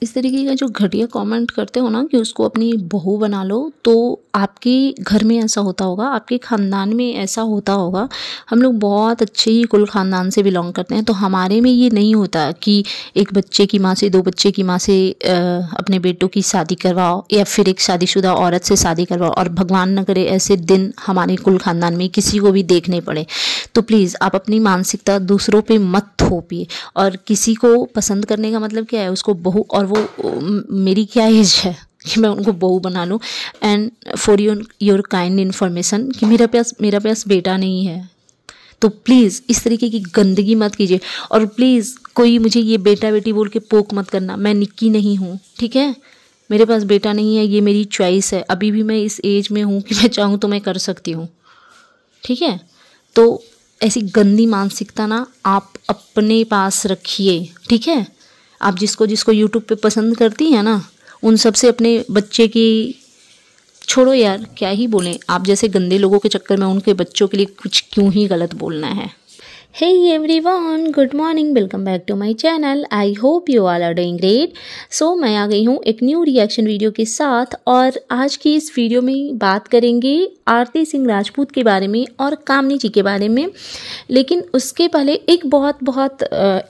इस तरीके का जो घटिया कमेंट करते हो ना कि उसको अपनी बहू बना लो, तो आपके घर में ऐसा होता होगा, आपके ख़ानदान में ऐसा होता होगा। हम लोग बहुत अच्छे ही कुल ख़ानदान से बिलोंग करते हैं, तो हमारे में ये नहीं होता कि एक बच्चे की माँ से, 2 बच्चे की माँ से अपने बेटों की शादी करवाओ या फिर एक शादीशुदा औरत से शादी करवाओ, और भगवान न करे ऐसे दिन हमारे कुल ख़ानदान में किसी को भी देखने पड़े। तो प्लीज़ आप अपनी मानसिकता दूसरों पे मत थोपिए। और किसी को पसंद करने का मतलब क्या है, उसको बहू, और वो मेरी क्या एज है कि मैं उनको बहू बना लूँ। And for your kind information कि मेरे पास बेटा नहीं है, तो प्लीज़ इस तरीके की गंदगी मत कीजिए। और प्लीज़ कोई मुझे ये बेटा बेटी बोल के पोक मत करना, मैं निक्की नहीं हूँ, ठीक है। मेरे पास बेटा नहीं है, ये मेरी चॉइस है। अभी भी मैं इस एज में हूँ कि मैं चाहूँ तो मैं कर सकती हूँ, ठीक है। तो ऐसी गंदी मानसिकता ना आप अपने पास रखिए, ठीक है। आप जिसको जिसको यूट्यूब पे पसंद करती हैं ना, उन सब से अपने बच्चे की छोड़ो यार, क्या ही बोलें। आप जैसे गंदे लोगों के चक्कर में उनके बच्चों के लिए कुछ क्यों ही गलत बोलना है। Hey everyone, good morning, welcome back to my channel. I hope you all are doing great. So मैं आ गई हूँ एक न्यू रिएक्शन वीडियो के साथ, और आज की इस वीडियो में बात करेंगे आरती सिंह राजपूत के बारे में और कामनी जी के बारे में। लेकिन उसके पहले एक बहुत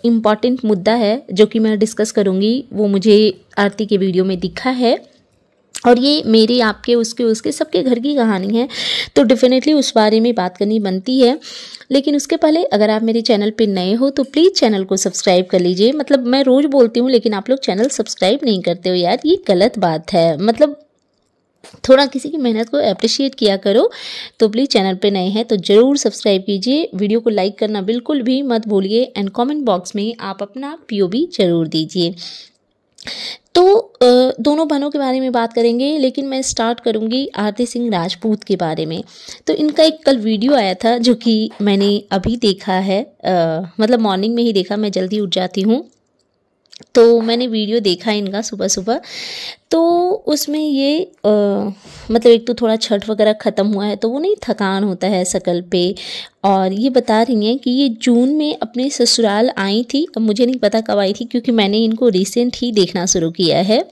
इम्पॉर्टेंट मुद्दा है जो कि मैं डिस्कस करूँगी, वो मुझे आरती के वीडियो में दिखा है, और ये मेरे, आपके, उसके सबके घर की कहानी है, तो डेफिनेटली उस बारे में बात करनी बनती है। लेकिन उसके पहले अगर आप मेरे चैनल पे नए हो तो प्लीज़ चैनल को सब्सक्राइब कर लीजिए। मतलब मैं रोज़ बोलती हूँ लेकिन आप लोग चैनल सब्सक्राइब नहीं करते हो यार, ये गलत बात है। मतलब थोड़ा किसी की मेहनत को अप्रिशिएट किया करो। तो प्लीज़ चैनल पे नए हैं तो ज़रूर सब्सक्राइब कीजिए, वीडियो को लाइक करना बिल्कुल भी मत भूलिए, एंड कमेंट बॉक्स में आप अपना POV ज़रूर दीजिए। तो दोनों बहनों के बारे में बात करेंगे, लेकिन मैं स्टार्ट करूंगी आरती सिंह राजपूत के बारे में। तो इनका एक कल वीडियो आया था जो कि मैंने अभी देखा है, मतलब मॉर्निंग में ही देखा, मैं जल्दी उठ जाती हूँ, तो मैंने वीडियो देखा इनका सुबह सुबह। तो उसमें ये मतलब एक तो थोड़ा छठ वगैरह ख़त्म हुआ है, तो वो नहीं थकान होता है शकल पे, और ये बता रही हैं कि ये जून में अपने ससुराल आई थी। अब मुझे नहीं पता कब आई थी क्योंकि मैंने इनको रिसेंट ही देखना शुरू किया है।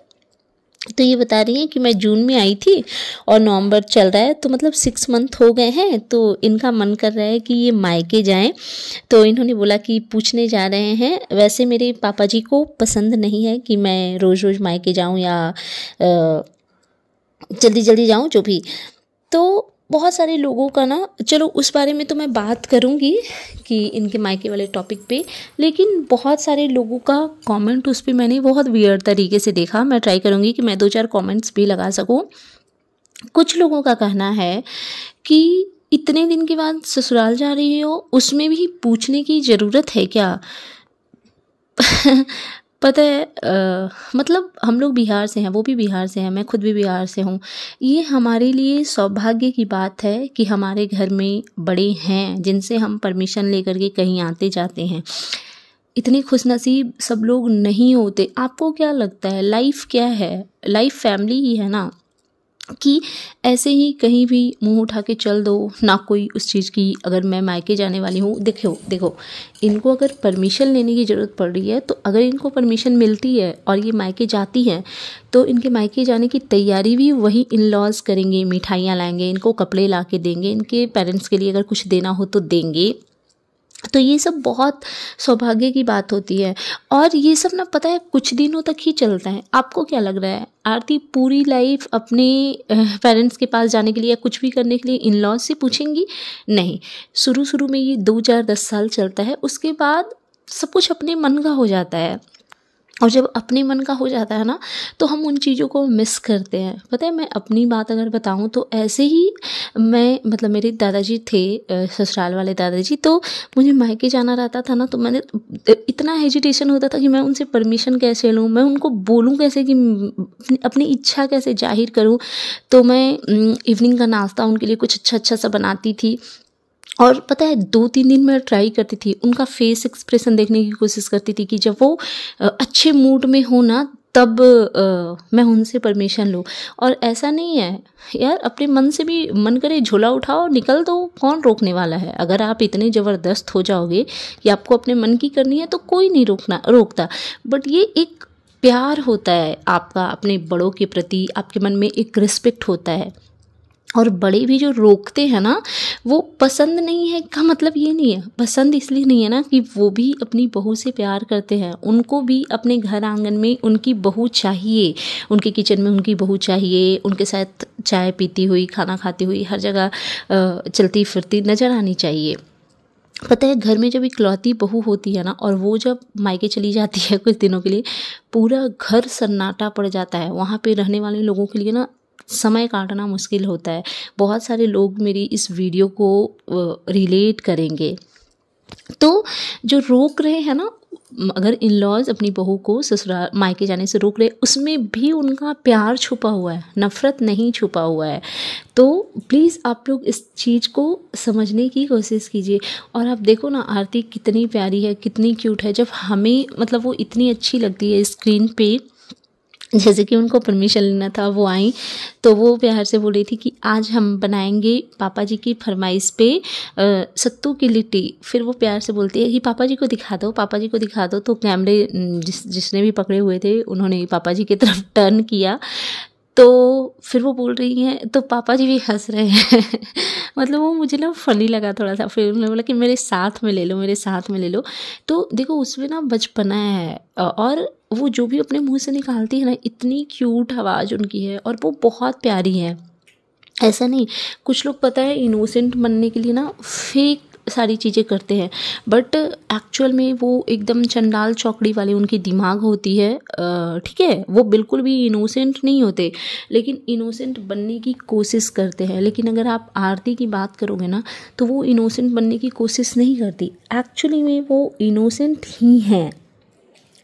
तो ये बता रही हैं कि मैं जून में आई थी और नवंबर चल रहा है, तो मतलब 6 मंथ हो गए हैं, तो इनका मन कर रहा है कि ये मायके जाएं। तो इन्होंने बोला कि पूछने जा रहे हैं। वैसे मेरे पापा जी को पसंद नहीं है कि मैं रोज़ रोज़ मायके जाऊं या जल्दी जल्दी जाऊं, जो भी। तो बहुत सारे लोगों का ना, चलो उस बारे में तो मैं बात करूंगी कि इनके मायके वाले टॉपिक पे, लेकिन बहुत सारे लोगों का कमेंट उस पर मैंने बहुत वियर्ड तरीके से देखा। मैं ट्राई करूंगी कि मैं 2-4 कमेंट्स भी लगा सकूं। कुछ लोगों का कहना है कि इतने दिन के बाद ससुराल जा रही हो, उसमें भी पूछने की ज़रूरत है क्या? पता है मतलब हम लोग बिहार से हैं, वो भी बिहार से हैं, मैं खुद भी बिहार से हूँ। ये हमारे लिए सौभाग्य की बात है कि हमारे घर में बड़े हैं जिनसे हम परमिशन लेकर के कहीं आते जाते हैं। इतने खुशनसीब सब लोग नहीं होते। आपको क्या लगता है लाइफ क्या है? लाइफ फैमिली ही है ना, कि ऐसे ही कहीं भी मुंह उठा के चल दो ना, कोई उस चीज़ की। अगर मैं मायके जाने वाली हूँ, देखो इनको अगर परमिशन लेने की ज़रूरत पड़ रही है, तो अगर इनको परमिशन मिलती है और ये मायके जाती हैं, तो इनके मायके जाने की तैयारी भी वही इन लॉज करेंगे, मिठाइयाँ लाएंगे, इनको कपड़े ला के देंगे, इनके पेरेंट्स के लिए अगर कुछ देना हो तो देंगे। तो ये सब बहुत सौभाग्य की बात होती है, और ये सब ना पता है कुछ दिनों तक ही चलता है। आपको क्या लग रहा है आरती पूरी लाइफ अपने पेरेंट्स के पास जाने के लिए या कुछ भी करने के लिए इन लॉज से पूछेंगी? नहीं, शुरू में ये 2-4-10 साल चलता है, उसके बाद सब कुछ अपने मन का हो जाता है। और जब अपने मन का हो जाता है ना, तो हम उन चीज़ों को मिस करते हैं। पता है, मैं अपनी बात अगर बताऊं तो ऐसे ही मैं, मतलब मेरे दादाजी थे, ससुराल वाले दादाजी, तो मुझे मायके जाना रहता था ना, तो मैंने इतना हेजिटेशन होता था कि मैं उनसे परमिशन कैसे लूं, मैं उनको बोलूं कैसे, कि अपनी इच्छा कैसे जाहिर करूं। तो मैं इवनिंग का नाश्ता उनके लिए कुछ अच्छा सा बनाती थी, और पता है 2-3 दिन मैं ट्राई करती थी, उनका फेस एक्सप्रेशन देखने की कोशिश करती थी कि जब वो अच्छे मूड में हो ना, तब मैं उनसे परमिशन लूँ। और ऐसा नहीं है यार, अपने मन से भी मन करे झोला उठाओ निकल दो, कौन रोकने वाला है? अगर आप इतने ज़बरदस्त हो जाओगे कि आपको अपने मन की करनी है तो कोई नहीं रोकता। बट ये एक प्यार होता है आपका अपने बड़ों के प्रति, आपके मन में एक रिस्पेक्ट होता है। और बड़े भी जो रोकते हैं ना, वो पसंद नहीं है का मतलब ये नहीं है, पसंद इसलिए नहीं है ना कि वो भी अपनी बहू से प्यार करते हैं, उनको भी अपने घर आंगन में उनकी बहू चाहिए, उनके किचन में उनकी बहू चाहिए, उनके साथ चाय पीती हुई, खाना खाती हुई, हर जगह चलती फिरती नज़र आनी चाहिए। पता है, घर में जब इकलौती बहू होती है ना, और वो जब मायके चली जाती है कुछ दिनों के लिए, पूरा घर सन्नाटा पड़ जाता है। वहाँ पे रहने वाले लोगों के लिए ना समय काटना मुश्किल होता है। बहुत सारे लोग मेरी इस वीडियो को रिलेट करेंगे। तो जो रोक रहे हैं ना, अगर इन लॉज अपनी बहू को ससुराल मायके जाने से रोक रहे, उसमें भी उनका प्यार छुपा हुआ है, नफ़रत नहीं छुपा हुआ है। तो प्लीज़ आप लोग इस चीज़ को समझने की कोशिश कीजिए। और आप देखो ना, आरती कितनी प्यारी है, कितनी क्यूट है। जब हमें मतलब वो इतनी अच्छी लगती है स्क्रीन पे, जैसे कि उनको परमिशन लेना था, वो आई तो वो प्यार से बोल रही थी कि आज हम बनाएंगे पापा जी की फरमाइश पे सत्तू की लिट्टी। फिर वो प्यार से बोलती है कि पापा जी को दिखा दो, पापा जी को दिखा दो। तो कैमरे जिसने भी पकड़े हुए थे, उन्होंने पापा जी की तरफ टर्न किया। तो फिर वो बोल रही हैं, तो पापा जी भी हंस रहे हैं मतलब वो मुझे ना फ़नी लगा थोड़ा सा। फिर उन्होंने बोला कि मेरे साथ में ले लो, मेरे साथ में ले लो। तो देखो, उसमें ना बचपना है, और वो जो भी अपने मुंह से निकालती है ना, इतनी क्यूट आवाज़ उनकी है, और वो बहुत प्यारी है। ऐसा नहीं, कुछ लोग पता है इनोसेंट बनने के लिए ना फेक सारी चीज़ें करते हैं, बट एक्चुअल में वो एकदम चंडाल चौकड़ी वाली उनकी दिमाग होती है। ठीक है, वो बिल्कुल भी इनोसेंट नहीं होते, लेकिन इनोसेंट बनने की कोशिश करते हैं। लेकिन अगर आप आरती की बात करोगे ना, तो वो इनोसेंट बनने की कोशिश नहीं करती, एक्चुअली में वो इनोसेंट ही हैं।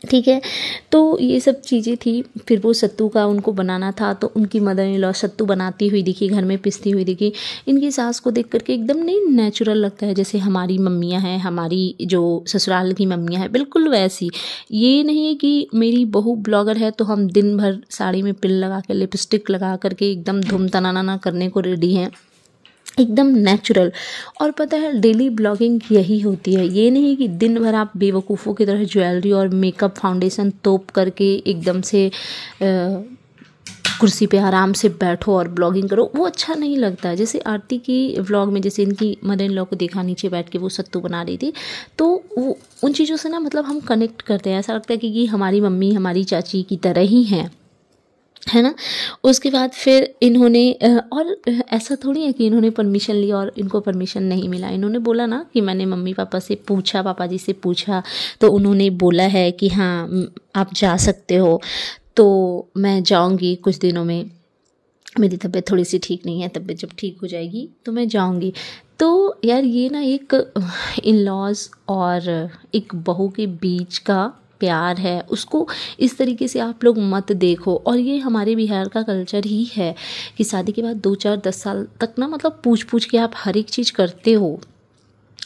ठीक है, तो ये सब चीज़ें थी। फिर वो सत्तू का उनको बनाना था, तो उनकी मदर इन लॉ सत्तू बनाती हुई दिखी, घर में पिसती हुई दिखी। इनकी सास को देख करके एकदम नहीं नेचुरल लगता है, जैसे हमारी मम्मियाँ हैं, हमारी जो ससुराल की मम्मियाँ हैं, बिल्कुल वैसी। ये नहीं है कि मेरी बहू ब्लॉगर है तो हम दिन भर साड़ी में पिन लगा के, लिपस्टिक लगा करके एकदम धूम तनाना करने को रेडी हैं, एकदम नेचुरल। और पता है, डेली ब्लॉगिंग यही होती है। ये नहीं कि दिन भर आप बेवकूफ़ों की तरह ज्वेलरी और मेकअप फाउंडेशन तोप करके एकदम से कुर्सी पे आराम से बैठो और ब्लॉगिंग करो, वो अच्छा नहीं लगता। जैसे आरती की व्लॉग में, जैसे इनकी मदर इन लॉ को देखा नीचे बैठ के वो सत्तू बना रही थी, तो वो उन चीज़ों से ना मतलब हम कनेक्ट करते हैं। ऐसा लगता है कि हमारी मम्मी हमारी चाची की तरह ही हैं, है ना। उसके बाद फिर इन्होंने और ऐसा थोड़ी है कि इन्होंने परमिशन ली और इनको परमिशन नहीं मिला। इन्होंने बोला ना कि मैंने मम्मी पापा से पूछा, पापा जी से पूछा, तो उन्होंने बोला है कि हाँ आप जा सकते हो। तो मैं जाऊंगी कुछ दिनों में, मेरी तबीयत थोड़ी सी ठीक नहीं है, तबीयत जब ठीक हो जाएगी तो मैं जाऊंगी। तो यार, ये ना एक इन लॉज और एक बहू के बीच का प्यार है, उसको इस तरीके से आप लोग मत देखो। और ये हमारे बिहार का कल्चर ही है कि शादी के बाद 2-4-10 साल तक ना मतलब पूछ पूछ के आप हर एक चीज़ करते हो।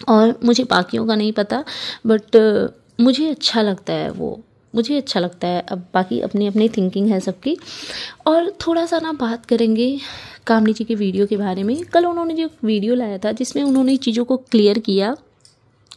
और मुझे बाकियों का नहीं पता, बट मुझे अच्छा लगता है, वो मुझे अच्छा लगता है। अब बाकी अपनी अपनी थिंकिंग है सबकी। और थोड़ा सा ना बात करेंगे कामनी जी के वीडियो के बारे में। कल उन्होंने जो वीडियो लाया था, जिसमें उन्होंने चीज़ों को क्लियर किया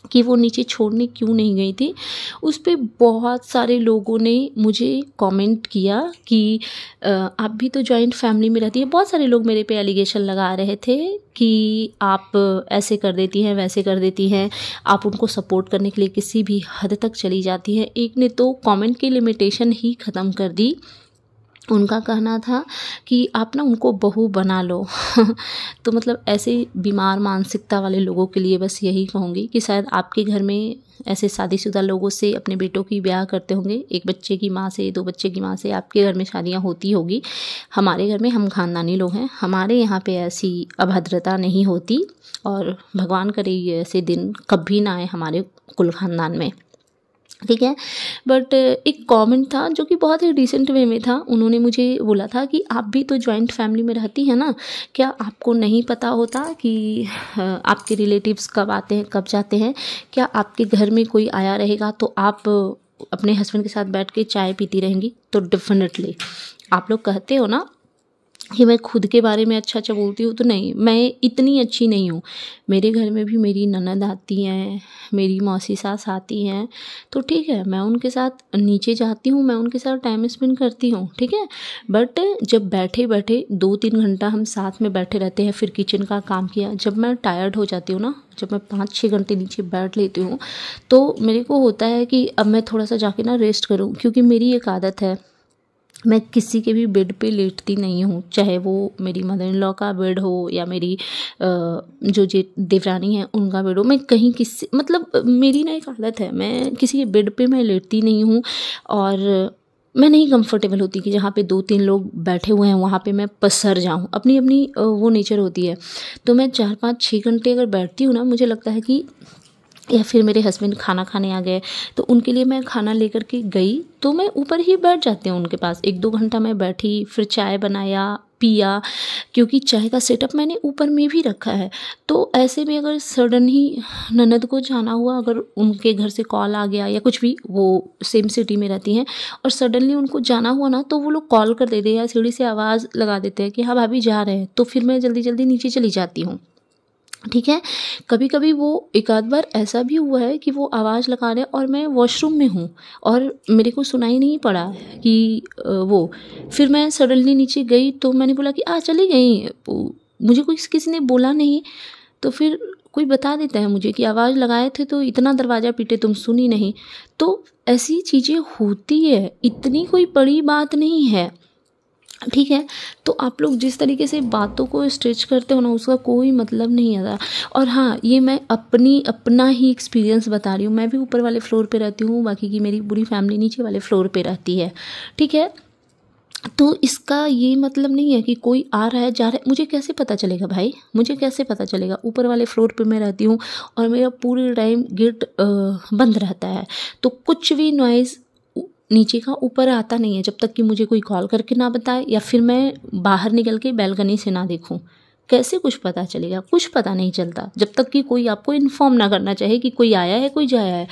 कि वो नीचे छोड़ने क्यों नहीं गई थी, उस पे बहुत सारे लोगों ने मुझे कमेंट किया कि आप भी तो जॉइंट फैमिली में रहती है। बहुत सारे लोग मेरे पे एलिगेशन लगा रहे थे कि आप ऐसे कर देती हैं, वैसे कर देती हैं, आप उनको सपोर्ट करने के लिए किसी भी हद तक चली जाती हैं। एक ने तो कमेंट की लिमिटेशन ही ख़त्म कर दी। उनका कहना था कि आप ना उनको बहू बना लो तो मतलब ऐसे बीमार मानसिकता वाले लोगों के लिए बस यही कहूँगी कि शायद आपके घर में ऐसे शादीशुदा लोगों से अपने बेटों की ब्याह करते होंगे, 1 बच्चे की माँ से, 2 बच्चे की माँ से आपके घर में शादियाँ होती होगी। हमारे घर में, हम खानदानी लोग हैं, हमारे यहाँ पे ऐसी अभद्रता नहीं होती, और भगवान करे ये ऐसे दिन कभी ना आए हमारे कुल खानदान में। ठीक है, बट एक कमेंट था जो कि बहुत ही डिसेंट वे में था। उन्होंने मुझे बोला था कि आप भी तो जॉइंट फैमिली में रहती हैं ना, क्या आपको नहीं पता होता कि आपके रिलेटिव्स कब आते हैं, कब जाते हैं? क्या आपके घर में कोई आया रहेगा तो आप अपने हस्बैंड के साथ बैठ के चाय पीती रहेंगी? तो डेफिनेटली आप लोग कहते हो ना कि मैं खुद के बारे में अच्छा अच्छा बोलती हूँ, तो नहीं, मैं इतनी अच्छी नहीं हूँ। मेरे घर में भी मेरी ननद आती हैं, मेरी मौसी सास आती हैं, तो ठीक है, मैं उनके साथ नीचे जाती हूँ, मैं उनके साथ टाइम स्पेंड करती हूँ, ठीक है। बट जब बैठे बैठे 2-3 घंटा हम साथ में बैठे रहते हैं, फिर किचन का काम किया, जब मैं टायर्ड हो जाती हूँ ना, जब मैं 5-6 घंटे नीचे बैठ लेती हूँ, तो मेरे को होता है कि अब मैं थोड़ा सा जाके ना रेस्ट करूँ, क्योंकि मेरी एक आदत है, मैं किसी के भी बेड पे लेटती नहीं हूँ, चाहे वो मेरी मदर इन लॉ का बेड हो या मेरी जो देवरानी है उनका बेड हो। मैं कहीं किसी, मतलब मेरी ना एक आदत है, मैं किसी के बेड पे मैं लेटती नहीं हूँ, और मैं नहीं कंफर्टेबल होती कि जहाँ पे 2-3 लोग बैठे हुए हैं वहाँ पे मैं पसर जाऊँ। अपनी अपनी वो नेचर होती है। तो मैं 4-5-6 घंटे अगर बैठती हूँ ना, मुझे लगता है कि, या फिर मेरे हस्बैंड खाना खाने आ गए, तो उनके लिए मैं खाना लेकर के गई, तो मैं ऊपर ही बैठ जाती हूँ उनके पास। 1-2 घंटा मैं बैठी, फिर चाय बनाया, पिया, क्योंकि चाय का सेटअप मैंने ऊपर में भी रखा है। तो ऐसे में अगर सडन ही ननद को जाना हुआ, अगर उनके घर से कॉल आ गया या कुछ भी, वो सेम सिटी में रहती हैं, और सडनली उनको जाना हुआ ना, तो वो लोग कॉल कर देते हैं या सीढ़ी से आवाज़ लगा देते हैं कि हाँ भाभी जा रहे हैं, तो फिर मैं जल्दी जल्दी नीचे चली जाती हूँ, ठीक है। कभी कभी वो एक आध बार ऐसा भी हुआ है कि वो आवाज़ लगा रहे हैं और मैं वॉशरूम में हूँ और मेरे को सुनाई नहीं पड़ा कि वो, फिर मैं सडनली नीचे गई, तो मैंने बोला कि चली गई, मुझे कोई किसी ने बोला नहीं, तो फिर कोई बता देता है मुझे कि आवाज़ लगाए थे तो इतना दरवाज़ा पीटे, तुम सुनी नहीं। तो ऐसी चीज़ें होती है, इतनी कोई बड़ी बात नहीं है, ठीक है। तो आप लोग जिस तरीके से बातों को स्ट्रेच करते हो ना, उसका कोई मतलब नहीं आता। और हाँ, ये मैं अपना ही एक्सपीरियंस बता रही हूँ। मैं भी ऊपर वाले फ्लोर पे रहती हूँ, बाकी की मेरी पूरी फैमिली नीचे वाले फ्लोर पे रहती है, ठीक है। तो इसका ये मतलब नहीं है कि कोई आ रहा है जा रहा है, मुझे कैसे पता चलेगा भाई, मुझे कैसे पता चलेगा? ऊपर वाले फ्लोर पे मैं रहती हूँ और मेरा पूरे टाइम गेट बंद रहता है, तो कुछ भी नॉइज़ नीचे का ऊपर आता नहीं है, जब तक कि मुझे कोई कॉल करके ना बताए या फिर मैं बाहर निकल के बैल्कनी से ना देखूं। कैसे कुछ पता चलेगा? कुछ पता नहीं चलता जब तक कि कोई आपको इन्फॉर्म ना करना चाहे कि कोई आया है, कोई जाया है।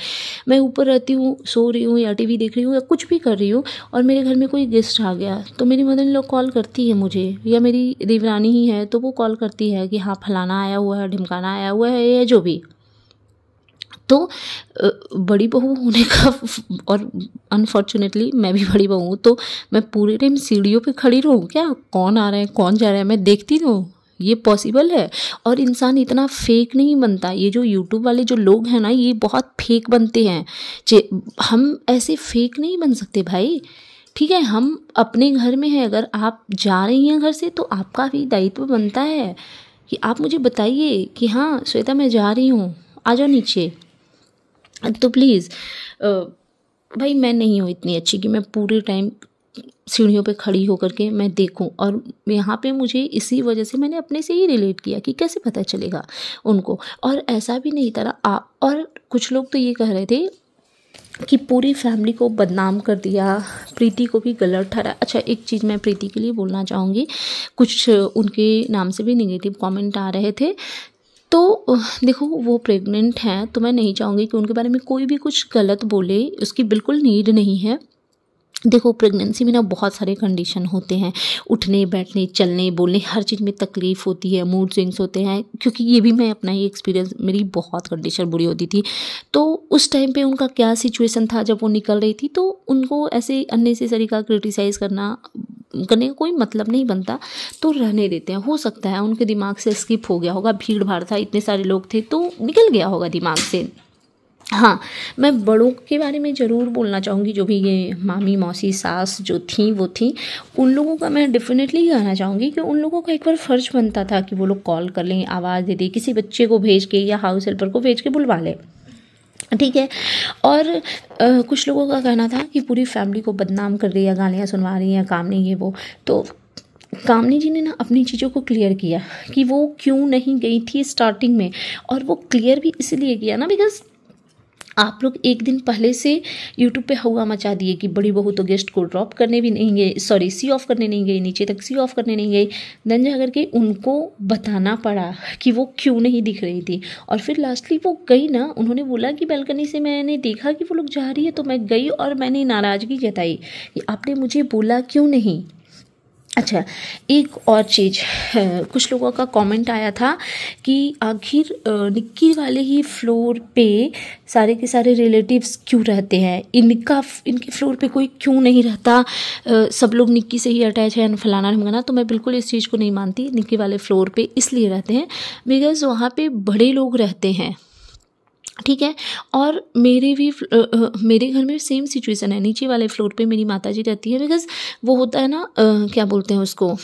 मैं ऊपर रहती हूँ, सो रही हूँ या टीवी देख रही हूँ या कुछ भी कर रही हूँ, और मेरे घर में कोई गेस्ट आ गया, तो मेरी मदर इन लॉ कॉल करती है मुझे, या मेरी देवरानी ही है तो वो कॉल करती है कि हाँ फलाना आया हुआ है, ढिमकाना आया हुआ है, या जो भी। तो बड़ी बहू होने का और अनफॉर्चुनेटली मैं भी बड़ी बहू हूँ, तो मैं पूरे टाइम सीढ़ियों पे खड़ी रहूँ क्या? कौन आ रहा है, कौन जा रहा है, मैं देखती रहूँ? ये पॉसिबल है? और इंसान इतना फेक नहीं बनता। ये जो यूट्यूब वाले जो लोग हैं ना, ये बहुत फेक बनते हैं। हम ऐसे फेक नहीं बन सकते भाई, ठीक है। हम अपने घर में हैं, अगर आप जा रही हैं घर से, तो आपका भी दायित्व बनता है कि आप मुझे बताइए कि हाँ श्वेता मैं जा रही हूँ, आ जाओ नीचे। तो प्लीज़ भाई, मैं नहीं हूँ इतनी अच्छी कि मैं पूरे टाइम सीढ़ियों पे खड़ी होकर के मैं देखूं। और यहाँ पे मुझे इसी वजह से मैंने अपने से ही रिलेट किया कि कैसे पता चलेगा उनको। और ऐसा भी नहीं था। और कुछ लोग तो ये कह रहे थे कि पूरी फैमिली को बदनाम कर दिया, प्रीति को भी गलत ठहरा। अच्छा, एक चीज़ मैं प्रीति के लिए बोलना चाहूँगी, कुछ उनके नाम से भी नेगेटिव कमेंट आ रहे थे। तो देखो, वो प्रेग्नेंट हैं, तो मैं नहीं चाहूँगी कि उनके बारे में कोई भी कुछ गलत बोले, उसकी बिल्कुल नीड नहीं है। देखो, प्रेगनेंसी में ना बहुत सारे कंडीशन होते हैं, उठने बैठने चलने बोलने हर चीज़ में तकलीफ़ होती है, मूड स्विंग्स होते हैं। क्योंकि ये भी मैं अपना ही एक्सपीरियंस, मेरी बहुत कंडीशन बुरी होती थी, तो उस टाइम पे उनका क्या सिचुएशन था जब वो निकल रही थी, तो उनको ऐसे अननेसेसरी का क्रिटिसाइज़ करने का कोई मतलब नहीं बनता, तो रहने देते हैं। हो सकता है उनके दिमाग से स्किप हो गया होगा, भीड़ भाड़ था, इतने सारे लोग थे, तो निकल गया होगा दिमाग से। हाँ, मैं बड़ों के बारे में ज़रूर बोलना चाहूँगी, जो भी ये मामी मौसी सास जो थी वो थी, उन लोगों का मैं डेफिनेटली कहना चाहूँगी कि उन लोगों का एक बार फ़र्ज़ बनता था कि वो लोग कॉल कर लें, आवाज़ दे दें, किसी बच्चे को भेज के या हाउस हेल्पर को भेज के बुलवा लें, ठीक है। और कुछ लोगों का कहना था कि पूरी फैमिली को बदनाम कर रही है, गालियाँ सुनवा रही हैं, कामनी ये वो। तो कामनी जी ने ना अपनी चीज़ों को क्लियर किया कि वो क्यों नहीं गई थी स्टार्टिंग में, और वो क्लियर भी इसलिए किया ना बिकॉज़ आप लोग एक दिन पहले से यूट्यूब पे हवा मचा दिए कि बड़ी बहू तो गेस्ट को ड्रॉप करने भी नहीं गई, सॉरी सी ऑफ करने नहीं गई, नीचे तक सी ऑफ करने नहीं गई। देन जा करके उनको बताना पड़ा कि वो क्यों नहीं दिख रही थी, और फिर लास्टली वो गई ना। उन्होंने बोला कि बालकनी से मैंने देखा कि वो लोग जा रही है, तो मैं गई और मैंने नाराज़गी जताई कि आपने मुझे बोला क्यों नहीं। अच्छा, एक और चीज़, कुछ लोगों का कमेंट आया था कि आखिर निक्की वाले ही फ्लोर पे सारे के सारे रिलेटिव्स क्यों रहते हैं, इनके फ्लोर पे कोई क्यों नहीं रहता, सब लोग निक्की से ही अटैच है, फलाना ढिमकाना। तो मैं बिल्कुल इस चीज़ को नहीं मानती। निक्की वाले फ्लोर पे इसलिए रहते हैं बिकॉज़ वहाँ पे बड़े लोग रहते हैं, ठीक है। और मेरे घर में सेम सिचुएशन है। नीचे वाले फ्लोर पे मेरी माताजी रहती है बिकॉज़ वो होता है ना, क्या बोलते हैं उसको,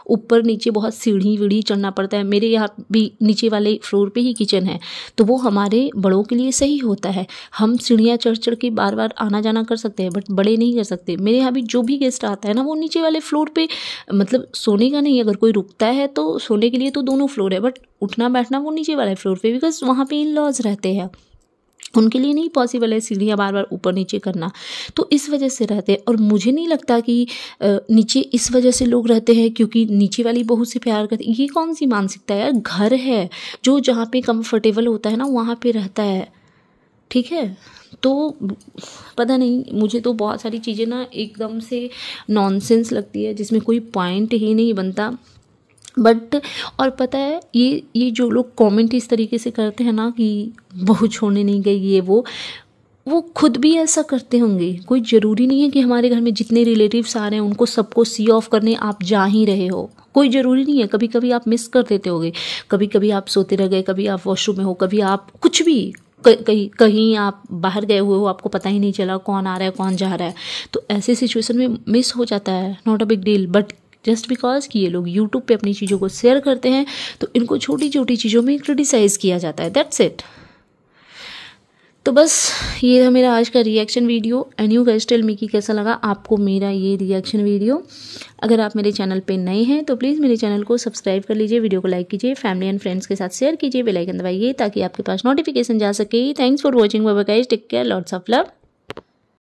ऊपर नीचे बहुत सीढ़ी वीढ़ी चढ़ना पड़ता है। मेरे यहाँ भी नीचे वाले फ्लोर पे ही किचन है, तो वो हमारे बड़ों के लिए सही होता है। हम सीढ़ियाँ चढ़ चढ़ के बार बार आना जाना कर सकते हैं, बट बड़े नहीं कर सकते। मेरे यहाँ भी जो भी गेस्ट आता है ना, वो नीचे वाले फ्लोर पे, मतलब सोने का नहीं, अगर कोई रुकता है तो सोने के लिए तो दोनों फ्लोर है, बट उठना बैठना वो नीचे वाले फ्लोर पे, बिकॉज वहाँ पे इन लॉज रहते हैं। उनके लिए नहीं पॉसिबल है सीढ़ियाँ बार बार ऊपर नीचे करना, तो इस वजह से रहते हैं। और मुझे नहीं लगता कि नीचे इस वजह से लोग रहते हैं क्योंकि नीचे वाली बहू से प्यार करते। ये कौन सी मानसिकता है यार। घर है, जो जहाँ पे कंफर्टेबल होता है ना वहाँ पे रहता है, ठीक है। तो पता नहीं, मुझे तो बहुत सारी चीज़ें ना एकदम से नॉनसेंस लगती है, जिसमें कोई पॉइंट ही नहीं बनता। बट और पता है, ये जो लोग कमेंट इस तरीके से करते हैं ना कि बहू छोड़ने नहीं गई, ये वो खुद भी ऐसा करते होंगे। कोई ज़रूरी नहीं है कि हमारे घर में जितने रिलेटिव्स आ रहे हैं उनको सबको सी ऑफ करने आप जा ही रहे हो, कोई ज़रूरी नहीं है। कभी कभी आप मिस कर देते होगे, कभी कभी आप सोते रह गए, कभी आप वॉशरूम में हो, कभी आप कुछ भी कहीं आप बाहर गए हुए हो, आपको पता ही नहीं चला कौन आ रहा है कौन जा रहा है। तो ऐसे सिचुएशन में मिस हो जाता है, not a big deal. But just because कि ये लोग यूट्यूब पे अपनी चीज़ों को शेयर करते हैं तो इनको छोटी छोटी चीज़ों में क्रिटिसाइज़ किया जाता है, दैट्स इट। तो बस ये था मेरा आज का reaction video. And you guys tell me कि कैसा लगा आपको मेरा ये रिएक्शन वीडियो। अगर आप मेरे चैनल पे नए हैं तो प्लीज़ मेरे चैनल को सब्सक्राइब कर लीजिए, वीडियो को लाइक कीजिए, फैमिली एंड फ्रेंड्स के साथ शेयर कीजिए, बेल आइकन दबाइए ताकि आपके पास नोटिफिकेशन जा सके। Thanks for watching, bye bye guys, take care, lots of love.